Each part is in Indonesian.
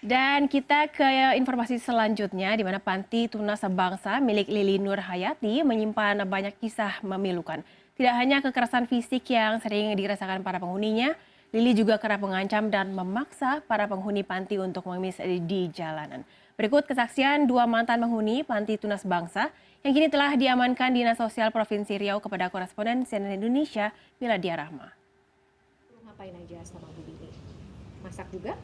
Dan kita ke informasi selanjutnya, di mana Panti Tunas Bangsa milik Lili Nur Hayati menyimpan banyak kisah memilukan. Tidak hanya kekerasan fisik yang sering dirasakan para penghuninya, Lili juga kerap mengancam dan memaksa para penghuni panti untuk mengemis di jalanan. Berikut kesaksian dua mantan penghuni Panti Tunas Bangsa yang kini telah diamankan Dinas Sosial Provinsi Riau kepada koresponden CNN Indonesia, Miladia Rahma. Ngapain aja sama Bu Lili? Masak juga?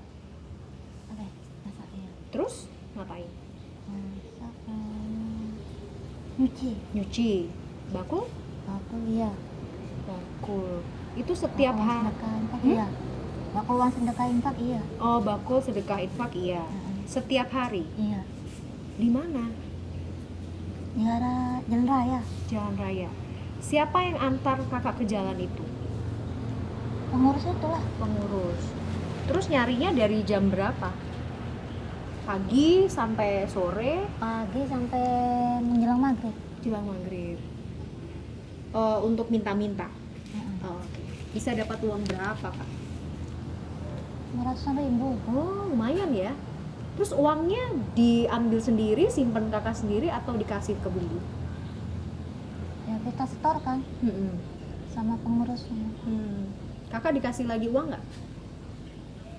Oke, masak ya. Terus ngapain? Masak, nyuci. Nyuci. Bakul? Bakul iya. Bakul. Itu setiap Bakul hari? sedekah infak iya. Bakul uang sedekah infak iya. Oh, bakul sedekah infak iya. Setiap hari? Iya. Di mana? Di arah Jalan Raya. Jalan Raya. Siapa yang antar kakak ke jalan itu? Pengurus itu lah. Pengurus. Terus nyarinya dari jam berapa? Pagi sampai sore? Pagi sampai menjelang maghrib. Jelang maghrib. Untuk minta-minta? Oh, oke. Bisa dapat uang berapa, Kak? 500.000. Oh, lumayan ya. Terus uangnya diambil sendiri, simpen kakak sendiri, atau dikasih ke Beli? Ya kita setor kan sama pengurusnya. Kakak dikasih lagi uang nggak?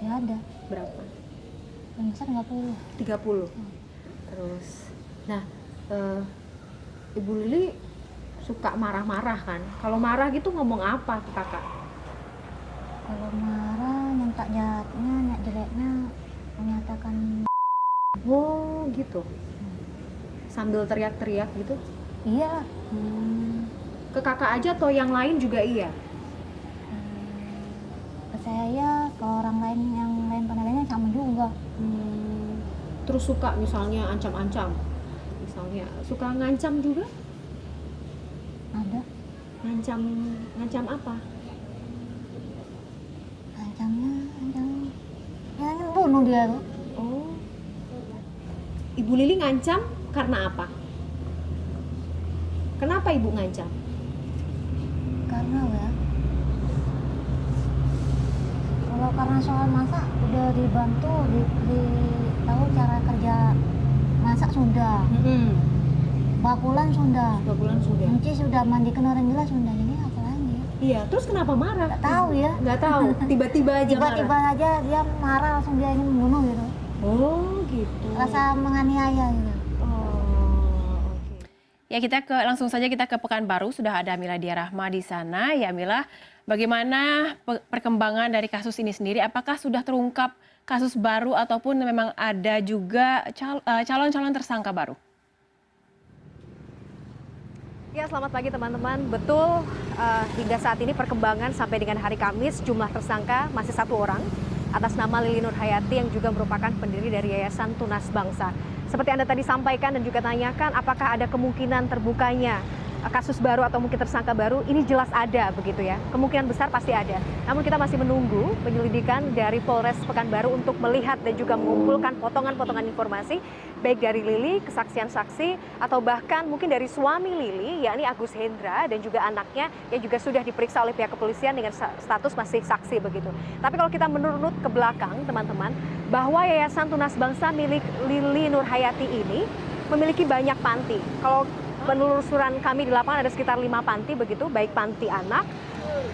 Ya ada. Berapa? Yang besar 30. 30. Terus, nah, Ibu Lili suka marah-marah kan? Kalau marah gitu ngomong apa ke kakak? Kalau marah, yang tak jahatnya, yang jeleknya menyatakan. Oh, gitu. Sambil teriak-teriak gitu? Iya. Ke kakak aja atau yang lain juga iya? Ke saya, ke orang lain yang lain penilaiannya sama juga. Terus suka misalnya ancam-ancam? Misalnya suka ngancam juga? Ada. Ngancam apa? Ancamnya, ya ingin bunuh dia tuh. Oh, Ibu Lili ngancam karena apa? Kenapa Ibu ngancam? Karena ya, kalau karena soal masak udah dibantu, tahu cara kerja masak sudah, bakulan sudah, 2 bulan sudah. nyuci sudah, mandikan orang gila sudah, jadi apa lagi ya? Iya, terus kenapa marah? Nggak tahu ya. Nggak tahu, tiba-tiba aja Tiba-tiba marah. aja dia marah, langsung dia ingin membunuh gitu. Oh, gitu. Rasa menganiaya gitu. Oh, oke. Ya, langsung saja kita ke Pekanbaru. Sudah ada Miladia Rahma di sana. Ya, Mila, bagaimana perkembangan dari kasus ini sendiri? Apakah sudah terungkap kasus baru ataupun memang ada juga calon-calon tersangka baru? Ya, selamat pagi teman-teman. Betul, hingga saat ini perkembangan sampai dengan hari Kamis, jumlah tersangka masih 1 orang atas nama Lili Nur Hayati yang juga merupakan pendiri dari Yayasan Tunas Bangsa. Seperti Anda tadi sampaikan dan juga tanyakan, apakah ada kemungkinan terbukanya kasus baru atau mungkin tersangka baru? Ini jelas ada begitu ya, kemungkinan besar pasti ada. Namun kita masih menunggu penyelidikan dari Polres Pekanbaru untuk melihat dan juga mengumpulkan potongan-potongan informasi baik dari Lili, kesaksian saksi, atau bahkan mungkin dari suami Lili, yakni Agus Hendra, dan juga anaknya yang juga sudah diperiksa oleh pihak kepolisian dengan status masih saksi begitu. Tapi kalau kita menurut ke belakang teman-teman, bahwa Yayasan Tunas Bangsa milik Lili Nur Hayati ini memiliki banyak panti. Kalau penelusuran kami di lapangan ada sekitar 5 panti begitu, baik panti anak,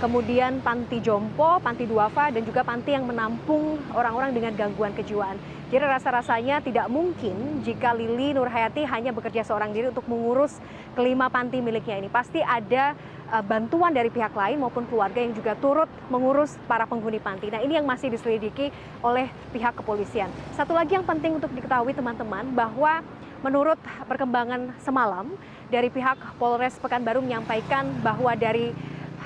kemudian panti jompo, panti duafa, dan juga panti yang menampung orang-orang dengan gangguan kejiwaan. Jadi rasa-rasanya tidak mungkin jika Lili Nur Hayati hanya bekerja seorang diri untuk mengurus ke-5 panti miliknya ini. Pasti ada bantuan dari pihak lain maupun keluarga yang juga turut mengurus para penghuni panti. Nah, ini yang masih diselidiki oleh pihak kepolisian. Satu lagi yang penting untuk diketahui teman-teman, bahwa menurut perkembangan semalam dari pihak Polres Pekanbaru menyampaikan bahwa dari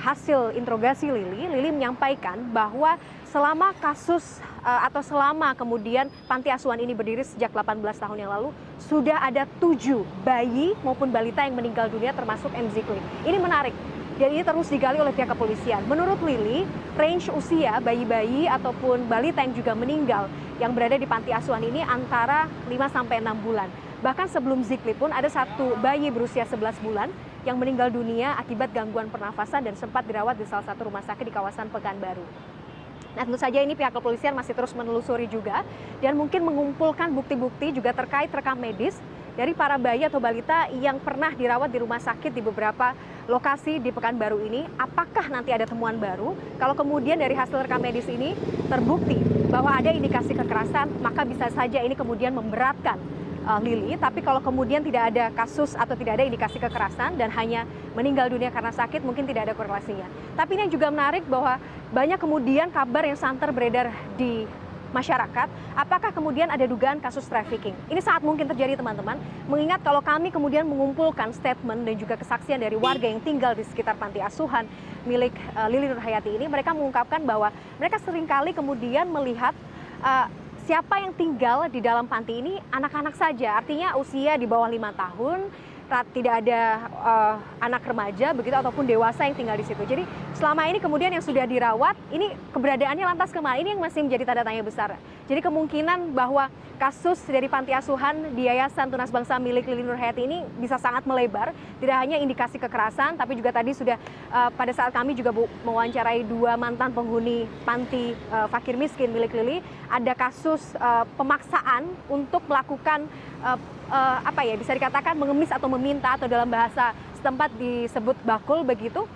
hasil interogasi Lili menyampaikan bahwa selama kasus atau selama kemudian panti asuhan ini berdiri sejak 18 tahun yang lalu, sudah ada 7 bayi maupun balita yang meninggal dunia termasuk M. Zikli. Ini menarik. Dan ini terus digali oleh pihak kepolisian. Menurut Lili, range usia bayi-bayi ataupun balita yang juga meninggal yang berada di panti asuhan ini antara 5-6 bulan. Bahkan sebelum Zikli pun ada 1 bayi berusia 11 bulan yang meninggal dunia akibat gangguan pernafasan dan sempat dirawat di salah satu rumah sakit di kawasan Pekanbaru. Nah, tentu saja ini pihak kepolisian masih terus menelusuri juga dan mungkin mengumpulkan bukti-bukti juga terkait rekam medis dari para bayi atau balita yang pernah dirawat di rumah sakit di beberapa lokasi di Pekanbaru ini. Apakah nanti ada temuan baru? Kalau kemudian dari hasil rekam medis ini terbukti bahwa ada indikasi kekerasan, maka bisa saja ini kemudian memberatkan Lili. Tapi kalau kemudian tidak ada kasus atau tidak ada indikasi kekerasan dan hanya meninggal dunia karena sakit, mungkin tidak ada korelasinya. Tapi ini yang juga menarik bahwa banyak kemudian kabar yang santer beredar di masyarakat, apakah kemudian ada dugaan kasus trafficking. Ini sangat mungkin terjadi, teman-teman, mengingat kalau kami kemudian mengumpulkan statement dan juga kesaksian dari warga yang tinggal di sekitar panti asuhan milik Lili Nur Hayati ini, mereka mengungkapkan bahwa mereka seringkali kemudian melihat siapa yang tinggal di dalam panti ini anak-anak saja, artinya usia di bawah 5 tahun, tidak ada anak remaja begitu ataupun dewasa yang tinggal di situ. Jadi selama ini kemudian yang sudah dirawat, ini keberadaannya lantas kemana? Ini yang masih menjadi tanda tanya besar. Jadi kemungkinan bahwa kasus dari panti asuhan di Yayasan Tunas Bangsa milik Lili Nur Hayati ini bisa sangat melebar. Tidak hanya indikasi kekerasan, tapi juga tadi sudah pada saat kami juga mewawancarai 2 mantan penghuni panti fakir miskin milik Lili, ada kasus pemaksaan untuk melakukan bisa dikatakan mengemis atau meminta, atau dalam bahasa setempat disebut bakul begitu.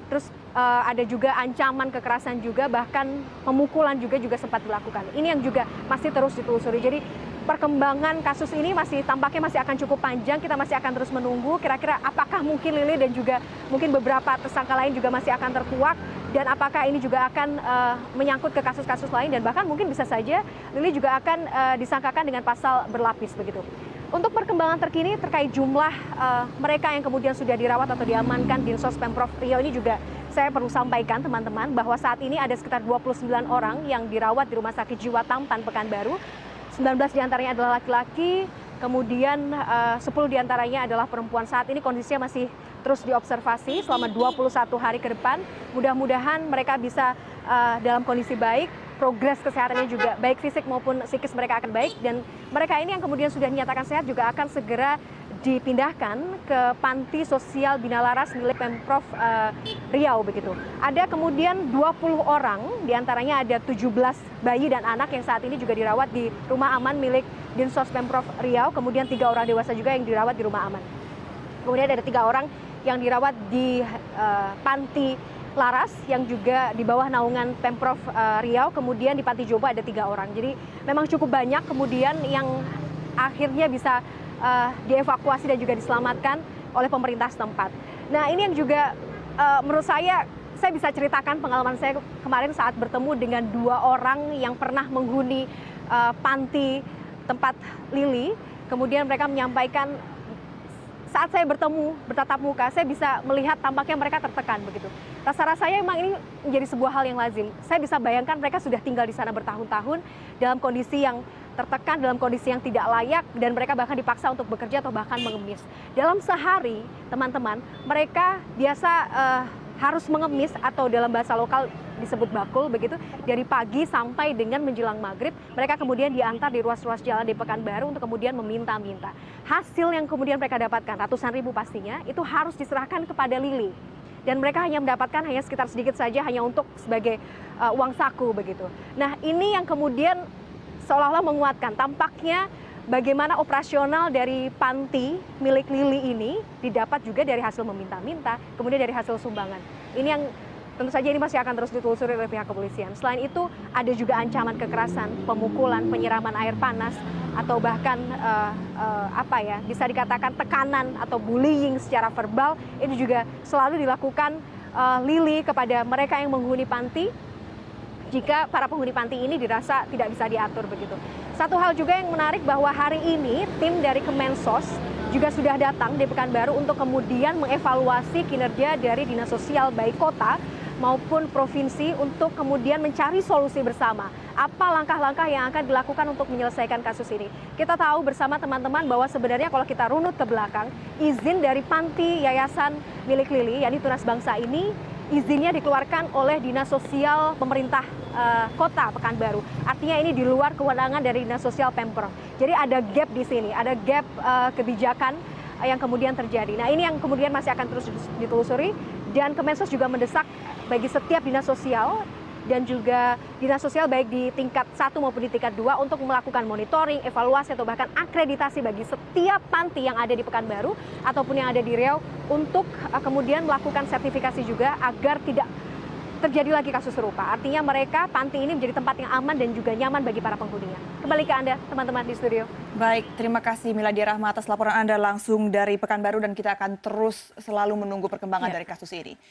Terus ada juga ancaman kekerasan juga, bahkan pemukulan juga sempat dilakukan. Ini yang juga masih terus ditelusuri. Jadi perkembangan kasus ini tampaknya masih akan cukup panjang. Kita masih akan terus menunggu kira-kira apakah mungkin Lili dan juga mungkin beberapa tersangka lain juga masih akan terkuak, dan apakah ini juga akan menyangkut ke kasus-kasus lain, dan bahkan mungkin bisa saja Lili juga akan disangkakan dengan pasal berlapis begitu. Untuk perkembangan terkini terkait jumlah mereka yang kemudian sudah dirawat atau diamankan di Dinsos Pemprov Riau ini juga saya perlu sampaikan, teman-teman, bahwa saat ini ada sekitar 29 orang yang dirawat di Rumah Sakit Jiwa Tampan Pekanbaru. 19 diantaranya adalah laki-laki, kemudian 10 diantaranya adalah perempuan. Saat ini kondisinya masih terus diobservasi selama 21 hari ke depan. Mudah-mudahan mereka bisa dalam kondisi baik, progres kesehatannya juga baik fisik maupun psikis mereka akan baik, dan mereka ini yang kemudian sudah dinyatakan sehat juga akan segera dipindahkan ke panti sosial Bina Laras milik Pemprov Riau begitu. Ada kemudian 20 orang, diantaranya ada 17 bayi dan anak yang saat ini juga dirawat di rumah aman milik Dinsos Pemprov Riau, kemudian 3 orang dewasa juga yang dirawat di rumah aman. Kemudian ada 3 orang yang dirawat di panti Laras yang juga di bawah naungan Pemprov Riau, kemudian di Panti Joba ada 3 orang. Jadi memang cukup banyak kemudian yang akhirnya bisa dievakuasi dan juga diselamatkan oleh pemerintah setempat. Nah, ini yang juga menurut saya bisa ceritakan pengalaman saya kemarin saat bertemu dengan 2 orang yang pernah menghuni panti tempat Lili. Kemudian mereka menyampaikan saat saya bertatap muka, saya bisa melihat tampaknya mereka tertekan begitu. Rasa-rasanya memang ini menjadi sebuah hal yang lazim. Saya bisa bayangkan mereka sudah tinggal di sana bertahun-tahun dalam kondisi yang tertekan, dalam kondisi yang tidak layak, dan mereka bahkan dipaksa untuk bekerja atau bahkan mengemis. Dalam sehari, teman-teman, mereka biasa harus mengemis atau dalam bahasa lokal disebut bakul begitu, dari pagi sampai dengan menjelang maghrib. Mereka kemudian diantar di ruas-ruas jalan di Pekanbaru untuk kemudian meminta-minta. Hasil yang kemudian mereka dapatkan, ratusan ribu pastinya, itu harus diserahkan kepada Lili. Dan mereka hanya mendapatkan hanya sekitar sedikit saja, hanya untuk sebagai uang saku begitu. Nah, ini yang kemudian seolah-olah menguatkan tampaknya bagaimana operasional dari panti milik Lili ini didapat juga dari hasil meminta-minta, kemudian dari hasil sumbangan. Ini yang tentu saja ini masih akan terus ditelusuri oleh pihak kepolisian. Selain itu, ada juga ancaman kekerasan, pemukulan, penyiraman air panas, atau bahkan bisa dikatakan tekanan atau bullying secara verbal. Ini juga selalu dilakukan Lili kepada mereka yang menghuni panti, jika para penghuni panti ini dirasa tidak bisa diatur begitu. Satu hal juga yang menarik bahwa hari ini tim dari Kemensos juga sudah datang di Pekanbaru untuk kemudian mengevaluasi kinerja dari Dinas Sosial baik kota maupun provinsi untuk kemudian mencari solusi bersama. Apa langkah-langkah yang akan dilakukan untuk menyelesaikan kasus ini? Kita tahu bersama teman-teman bahwa sebenarnya kalau kita runut ke belakang, izin dari panti yayasan milik Lili, yakni Tunas Bangsa ini, izinnya dikeluarkan oleh Dinas Sosial Pemerintah Kota Pekanbaru. Artinya ini di luar kewenangan dari Dinas Sosial Pemprov. Jadi ada gap di sini, ada gap kebijakan yang kemudian terjadi. Nah, ini yang kemudian masih akan terus ditelusuri, dan Kemensos juga mendesak bagi setiap dinas sosial dan juga dinas sosial baik di tingkat 1 maupun di tingkat 2 untuk melakukan monitoring, evaluasi atau bahkan akreditasi bagi setiap panti yang ada di Pekanbaru ataupun yang ada di Riau untuk kemudian melakukan sertifikasi juga agar tidak terjadi lagi kasus serupa. Artinya mereka, panti ini menjadi tempat yang aman dan juga nyaman bagi para penghuninya. Kembali ke Anda, teman-teman di studio. Baik, terima kasih Miladia Rahma atas laporan Anda langsung dari Pekanbaru dan kita akan terus selalu menunggu perkembangan dari kasus ini.